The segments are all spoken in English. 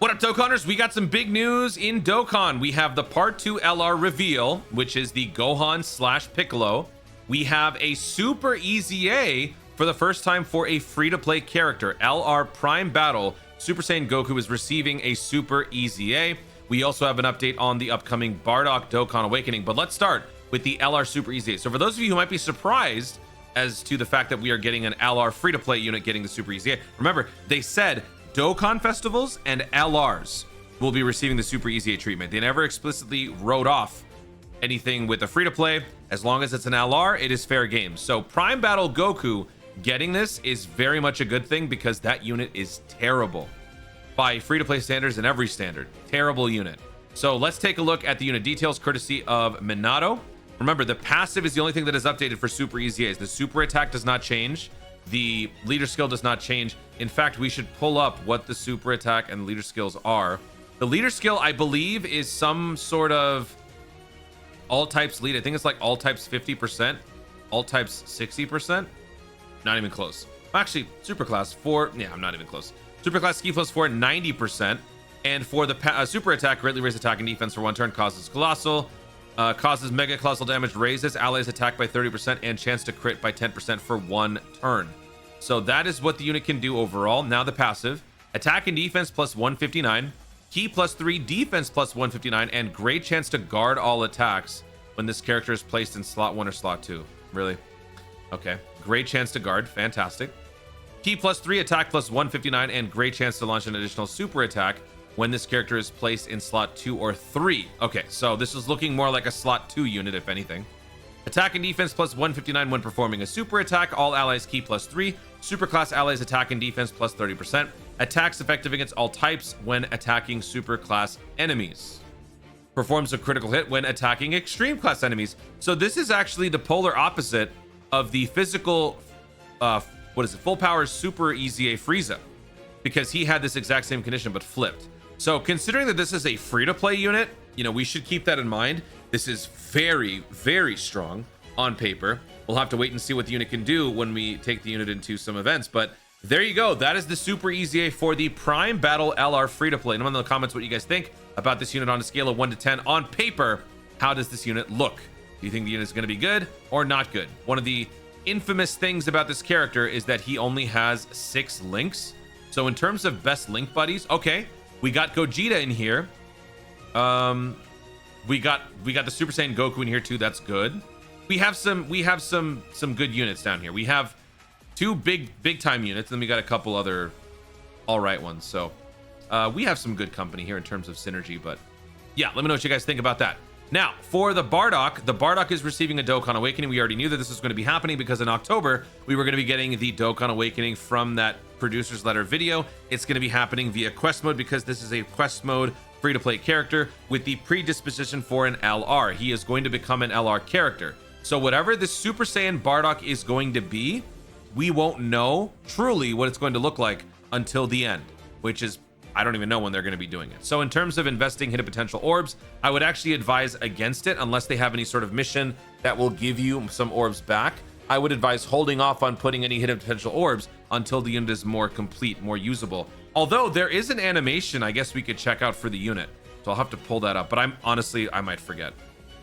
What up, Dokkaners? We got some big news in Dokkan. We have the Part 2 LR reveal, which is the Gohan / Piccolo. We have a Super EZA for the first time for a free-to-play character. LR Prime Battle, Super Saiyan Goku is receiving a Super EZA. We also have an update on the upcoming Bardock Dokkan Awakening. But let's start with the LR Super EZA. So for those of you who might be surprised as to the fact that we are getting an LR free-to-play unit getting the Super EZA, remember, they said Dokkan festivals and LRs will be receiving the Super EZA treatment. They never explicitly wrote off anything with a free-to-play. As long as it's an LR, it is fair game. So Prime Battle Goku getting this is very much a good thing because that unit is terrible by free-to-play standards and every standard. Terrible unit. So let's take a look at the unit details courtesy of Minato. Remember, the passive is the only thing that is updated for Super EZAs. The super attack does not change. The leader skill does not change. In fact, we should pull up what the super attack and leader skills are. The leader skill, I believe, is some sort of all types lead. I think it's like all types 50%, all types 60%. Not even close. Actually, super class 4. Yeah, I'm not even close. Super class ski plus 4, 90%. And for the super attack, greatly raise attack and defense for 1 turn, causes colossal. Causes mega colossal damage, raises allies attack by 30% and chance to crit by 10% for 1 turn. So that is what the unit can do overall. Now the passive, attack and defense plus 159, key plus 3, defense plus 159, and great chance to guard all attacks when this character is placed in slot 1 or slot 2. Really? Okay. Great chance to guard. Fantastic. Key plus 3, attack plus 159, and great chance to launch an additional super attack when this character is placed in slot 2 or 3. Okay, so this is looking more like a slot 2 unit, if anything. Attack and defense plus 159 when performing a super attack. All allies key plus 3. Superclass allies attack and defense plus 30%. Attacks effective against all types when attacking superclass enemies. Performs a critical hit when attacking extreme class enemies. So this is actually the polar opposite of the physical, full power Super EZA Frieza, because he had this exact same condition but flipped. So considering that this is a free-to-play unit, we should keep that in mind. This is very, very strong on paper. We'll have to wait and see what the unit can do when we take the unit into some events. But there you go. That is the Super EZA for the Prime Battle LR free-to-play. Know in the comments what you guys think about this unit on a scale of 1 to 10. On paper, how does this unit look? Do you think the unit is going to be good or not good? One of the infamous things about this character is that he only has 6 links. So in terms of best link buddies, okay. We got Gogeta in here. We got the Super Saiyan Goku in here too. That's good. We have some good units down here. We have 2 big time units, and then we got a couple other all right ones. So we have some good company here in terms of synergy. But yeah, let me know what you guys think about that. Now, for the Bardock is receiving a Dokkan Awakening. We already knew that this was going to be happening because in October, we were going to be getting the Dokkan Awakening from that producer's letter video. It's going to be happening via quest mode because this is a quest mode free-to-play character with the predisposition for an LR. He is going to become an LR character. So whatever the Super Saiyan Bardock is going to be, we won't know truly what it's going to look like until the end, which is I don't even know when they're going to be doing it. So in terms of investing hidden potential orbs, I would actually advise against it unless they have any sort of mission that will give you some orbs back. I would advise holding off on putting any hidden potential orbs until the unit is more complete, more usable. Although there is an animation I guess we could check out for the unit. So I'll have to pull that up, but I might forget.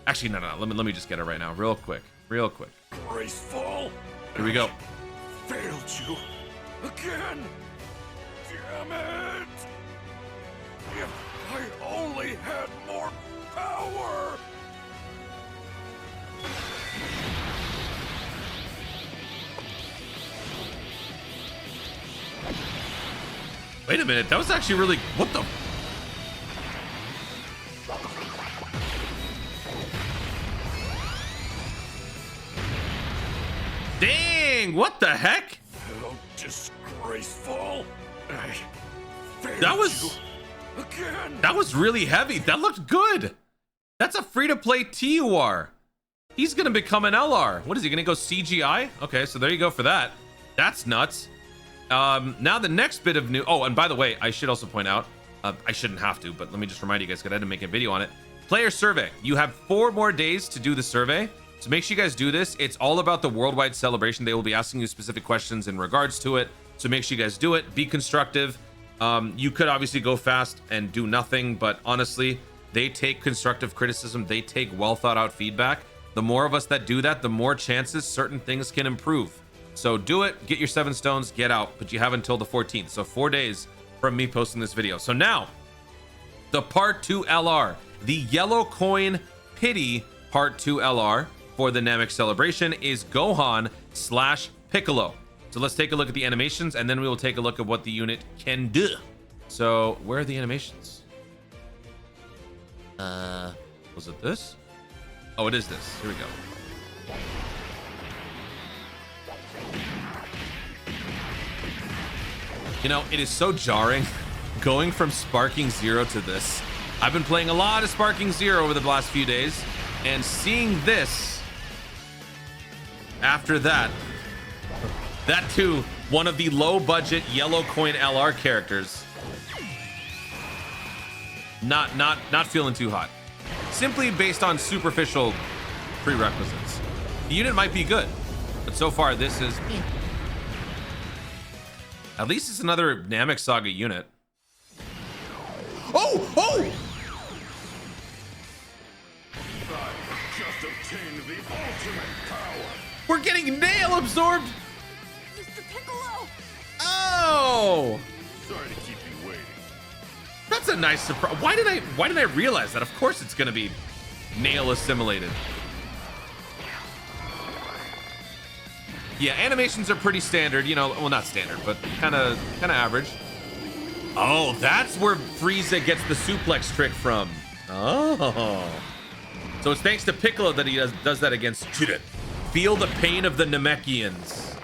Actually, no. Let me just get it right now, real quick. Graceful. Here we go. Failed you again. Damn it. If I only had more power! Wait a minute, that was actually really... What the... Dang, what the heck? How disgraceful. That was... Again. That was really heavy. That looked good. That's a free-to-play TUR. He's gonna become an LR. What is he gonna go CGI? Okay, so there you go for that. That's nuts. Now the next bit of new. Oh, and by the way, I should also point out. I shouldn't have to, but let me just remind you guys because I had to make a video on it. Player survey. You have 4 more days to do the survey, so make sure you guys do this. It's all about the worldwide celebration. They will be asking you specific questions in regards to it, so make sure you guys do it. Be constructive. You could obviously go fast and do nothing, but honestly, they take constructive criticism. They take well thought out feedback. The more of us that do that, the more chances certain things can improve. So do it, get your 7 stones, get out, but you have until the 14th. So 4 days from me posting this video. So now, the Part 2 LR, the Yellow Coin Pity Part 2 LR for the Namek Celebration is Gohan / Piccolo. So let's take a look at the animations, and then we will take a look at what the unit can do. So where are the animations? Was it this? Oh, it is this. Here we go. You know, it is so jarring going from Sparking Zero to this. I've been playing a lot of Sparking Zero over the last few days, and seeing this after that too, one of the low budget Yellow Coin LR characters, not feeling too hot. Simply based on superficial prerequisites. The unit might be good, but so far this is... At least it's another Namek Saga unit. Oh! I just obtained the ultimate power. We're getting nail absorbed! Mr. Piccolo! Oh! Sorry to keep you waiting. That's a nice surprise. Why did I realize that? Of course it's gonna be nail assimilated. Yeah, animations are pretty standard, you know, well, not standard, but kind of average. Oh, that's where Frieza gets the suplex trick from. Oh. So it's thanks to Piccolo that he does that against Jiren. Feel the pain of the Namekians.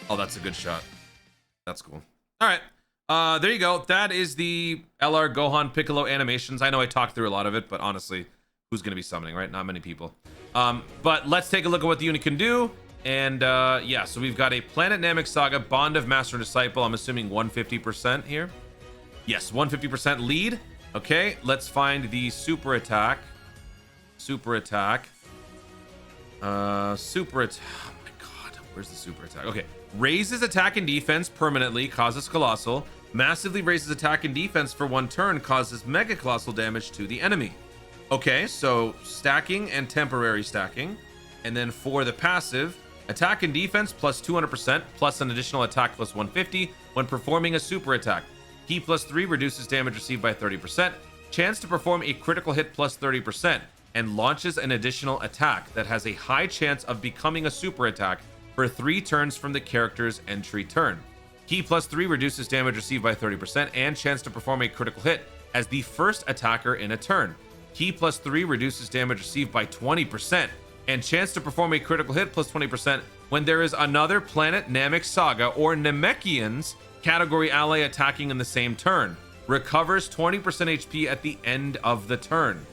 Oh, that's a good shot. That's cool. All right. There you go. That is the LR Gohan Piccolo animations. I know I talked through a lot of it, but honestly, who's going to be summoning, right? Not many people. But let's take a look at what the unit can do. And yeah, so we've got a Planet Namek Saga Bond of Master and Disciple. I'm assuming 150% here. Yes, 150% lead. Okay, let's find the super attack. Super attack. Oh my God, where's the super attack? Okay. Raises attack and defense permanently, causes colossal. Massively raises attack and defense for 1 turn, causes mega colossal damage to the enemy. Okay, so stacking and temporary stacking. And then for the passive, attack and defense plus 200%, plus an additional attack plus 150 when performing a super attack. Key plus 3 reduces damage received by 30%. Chance to perform a critical hit plus 30%, and launches an additional attack that has a high chance of becoming a super attack for 3 turns from the character's entry turn. Key plus 3 reduces damage received by 30% and chance to perform a critical hit as the first attacker in a turn. Key plus 3 reduces damage received by 20% and chance to perform a critical hit plus 20% when there is another Planet Namek Saga or Namekians category ally attacking in the same turn. Recovers 20% HP at the end of the turn.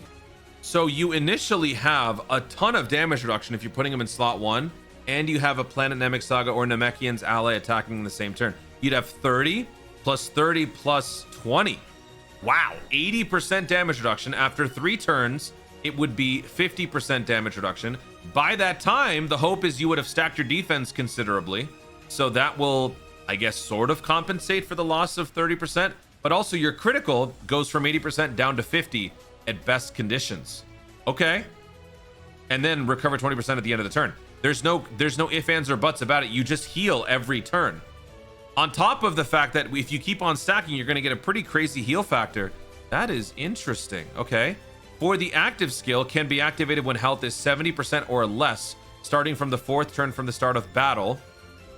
So you initially have a ton of damage reduction if you're putting them in slot 1, and you have a Planet Namek Saga or Namekians ally attacking in the same turn. You'd have 30 plus 30 plus 20. Wow, 80% damage reduction. After 3 turns, it would be 50% damage reduction. By that time, the hope is you would have stacked your defense considerably. So that will, I guess, sort of compensate for the loss of 30%. But also your critical goes from 80% down to 50 at best conditions. Okay. And then recover 20% at the end of the turn. There's no ifs, ands, or buts about it. You just heal every turn. On top of the fact that if you keep on stacking, you're going to get a pretty crazy heal factor. That is interesting. Okay. For the active skill, can be activated when health is 70% or less, starting from the 4th turn from the start of battle,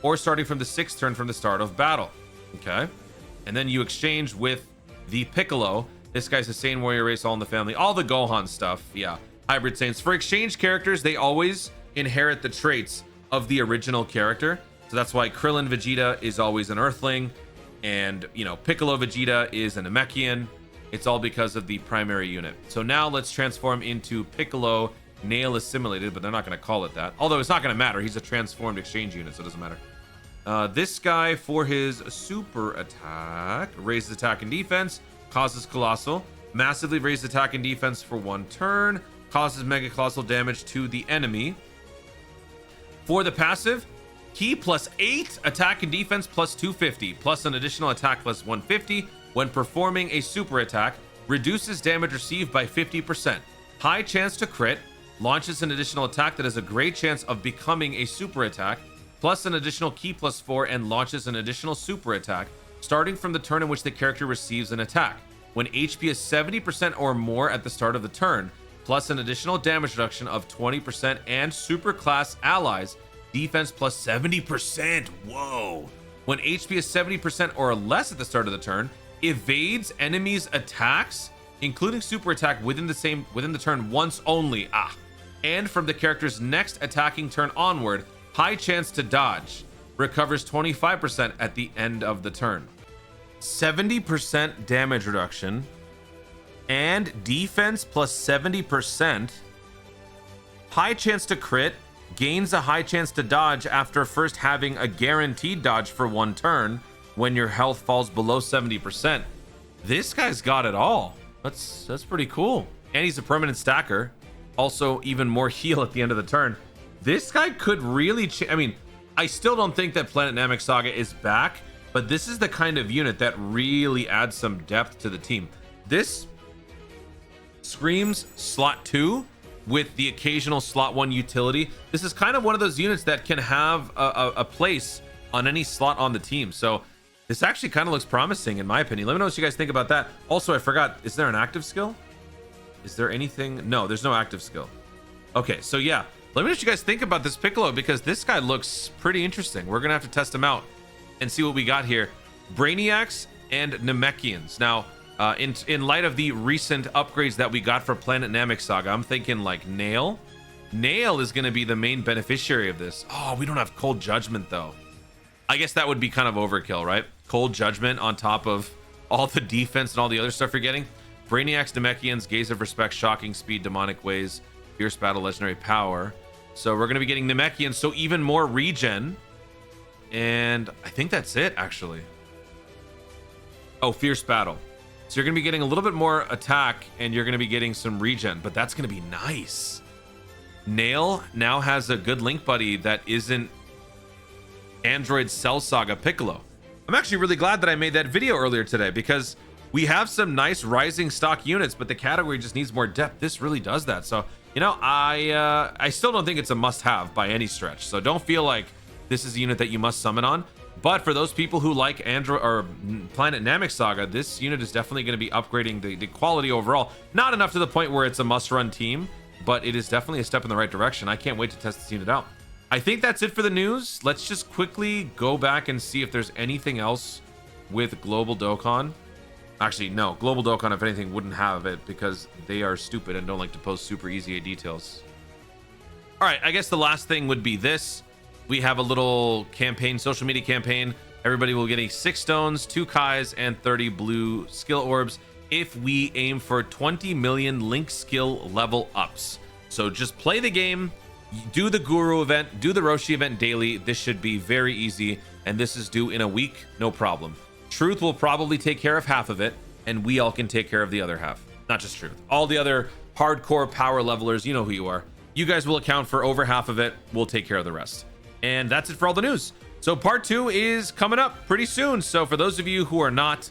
or starting from the 6th turn from the start of battle. Okay. And then you exchange with the Piccolo. This guy's a Saiyan warrior race, all in the family. All the Gohan stuff. Yeah. Hybrid Saints. For exchange characters, they always inherit the traits of the original character. So that's why Krillin Vegeta is always an Earthling, and you know, Piccolo Vegeta is an Namekian. It's all because of the primary unit. So now let's transform into Piccolo Nail Assimilated, but they're not going to call it that. Although it's not going to matter. He's a transformed exchange unit, so it doesn't matter. This guy, for his super attack, raises attack and defense, causes colossal, Massively raised attack and defense for 1 turn. Causes mega colossal damage to the enemy. For the passive, Ki +8, attack and defense +250, plus an additional attack +150 when performing a super attack. Reduces damage received by 50%. High chance to crit. Launches an additional attack that has a great chance of becoming a super attack, plus an additional Ki +4, and launches an additional super attack, starting from the turn in which the character receives an attack. When HP is 70% or more at the start of the turn, plus an additional damage reduction of 20%, and super class allies, defense +70%. Whoa. When HP is 70% or less at the start of the turn, evades enemies' attacks, including super attack within the turn once only. And from the character's next attacking turn onward, high chance to dodge. Recovers 25% at the end of the turn. 70% damage reduction and defense +70%. High chance to crit. Gains a high chance to dodge after first having a guaranteed dodge for 1 turn when your health falls below 70%. This guy's got it all. That's pretty cool. And he's a permanent stacker. Also, even more heal at the end of the turn. This guy could really I mean, I still don't think that Planet Namek Saga is back, but this is the kind of unit that really adds some depth to the team. This screams slot 2 with the occasional slot 1 utility. This is kind of one of those units that can have a place on any slot on the team. So this actually kind of looks promising in my opinion. Let me know what you guys think about that. Also, I forgot, is there an active skill? Is there anything? No, there's no active skill. Okay, so yeah, let me know what you guys think about this Piccolo, because this guy looks pretty interesting. We're gonna have to test him out and see what we got here. Brainiacs and Namekians. Now, in light of the recent upgrades that we got for Planet Namek Saga, I'm thinking like Nail. Nail is going to be the main beneficiary of this. Oh, we don't have Cold Judgment though. I guess that would be kind of overkill, right? Cold Judgment on top of all the defense and all the other stuff you're getting. Brainiacs, Namekians, Gaze of Respect, Shocking Speed, Demonic Ways, Fierce Battle, Legendary Power. So we're going to be getting Namekians, so even more regen. And I think that's it, actually. Oh, Fierce Battle. So you're going to be getting a little bit more attack, and you're going to be getting some regen, but that's going to be nice. Nail now has a good link buddy that isn't Android Cell Saga Piccolo. I'm actually really glad that I made that video earlier today, because we have some nice rising stock units, but the category just needs more depth. This really does that. So, you know, I still don't think it's a must-have by any stretch. So don't feel like this is a unit that you must summon on. But for those people who like Android or Planet Namek Saga, this unit is definitely going to be upgrading the quality overall. Not enough to the point where it's a must-run team, but it is definitely a step in the right direction. I can't wait to test this unit out. I think that's it for the news. Let's just quickly go back and see if there's anything else with Global Dokkan. Actually, no. Global Dokkan, if anything, wouldn't have it because they are stupid and don't like to post super EZA details. All right, I guess the last thing would be this. We have a little campaign, social media campaign. Everybody will get 6 stones, 2 Kais, and 30 blue skill orbs if we aim for 20 million link skill level ups. So just play the game, do the Guru event, do the Roshi event daily. This should be very easy, and this is due in a week, no problem. Truth will probably take care of half of it, and we all can take care of the other half. Not just Truth. All the other hardcore power levelers, you know who you are. You guys will account for over half of it. We'll take care of the rest. And that's it for all the news. So part 2 is coming up pretty soon. So for those of you who are not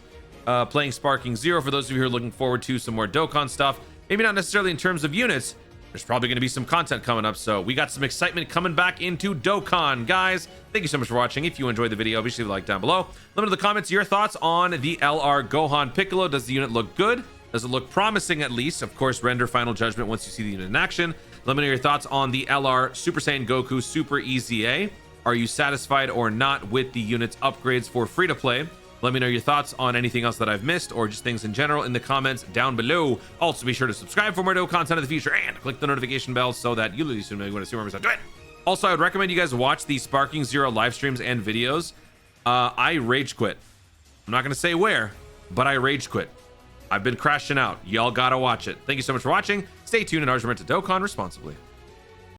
playing Sparking Zero, for those of you who are looking forward to some more Dokkan stuff, maybe not necessarily in terms of units, there's probably going to be some content coming up. So we got some excitement coming back into Dokkan. Guys, thank you so much for watching. If you enjoyed the video, be sure to like down below. Let me know in the comments your thoughts on the LR Gohan Piccolo. Does the unit look good? Does it look promising at least? Of course, render final judgment once you see the unit in action. Let me know your thoughts on the LR Super Saiyan Goku Super EZA. Are you satisfied or not with the unit's upgrades for free-to-play? Let me know your thoughts on anything else that I've missed or just things in general in the comments down below. Also, be sure to subscribe for more Dokkan content in the future and click the notification bell so that you literally soon know when to see when we're do it. Also, I would recommend you guys watch the Sparking Zero live streams and videos. I rage quit. I'm not going to say where, but I rage quit. I've been crashing out. Y'all gotta watch it. Thank you so much for watching. Stay tuned and always remember to Dokkan responsibly.